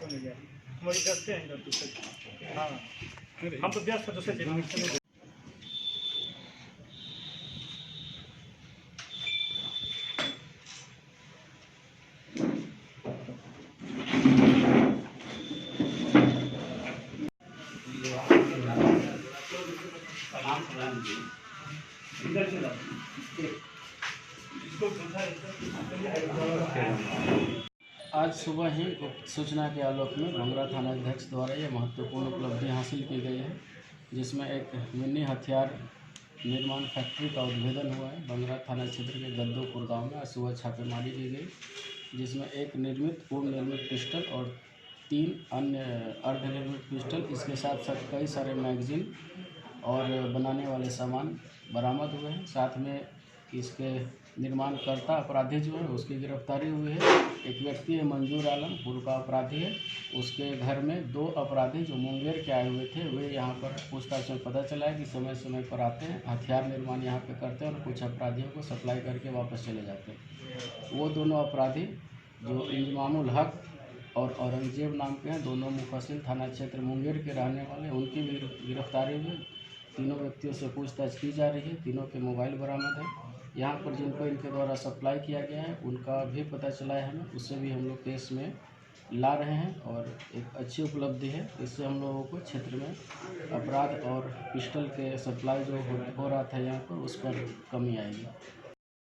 से मिल जाए। हमारी करते हैं इधर दूसरे। हाँ हम तो व्यस्त दूसरे जिले में। आज सुबह ही गुप्त सूचना के आलोक में भंगरा थाना अध्यक्ष द्वारा ये महत्वपूर्ण उपलब्धि हासिल की गई है, जिसमें एक मिनी हथियार निर्माण फैक्ट्री का उद्भेदन हुआ है। भंगरा थाना क्षेत्र के गद्दूपुर गांव में आज सुबह छापेमारी की गई, जिसमें एक निर्मित पूर्ण निर्मित पिस्टल और 3 अन्य अर्धनिर्मित पिस्टल, इसके साथ साथ कई सारे मैगजीन और बनाने वाले सामान बरामद हुए हैं। साथ में इसके निर्माणकर्ता अपराधी जो है उसकी गिरफ्तारी हुई है। एक व्यक्ति है मंजूर आलम, पूर्व का अपराधी है। उसके घर में 2 अपराधी जो मुंगेर के आए हुए थे, वे यहाँ पर पूछताछ में पता चला है कि समय समय पर आते हैं, हथियार निर्माण यहाँ पे करते हैं और कुछ अपराधियों को सप्लाई करके वापस चले जाते हैं। वो दोनों अपराधी जो इंजमामुल हक और औरंगजेब नाम के हैं, दोनों मुफस्सिल थाना क्षेत्र मुंगेर के रहने वाले, उनकी भी गिरफ्तारी हुई। तीनों व्यक्तियों से पूछताछ की जा रही है। तीनों के मोबाइल बरामद है। यहाँ पर जिनको इनके द्वारा सप्लाई किया गया है उनका भी पता चला है हमें, उससे भी हम लोग केस में ला रहे हैं और एक अच्छी उपलब्धि है। इससे हम लोगों को क्षेत्र में अपराध और पिस्टल के सप्लाई जो हो रहा था यहाँ पर, उस पर कमी आएगी।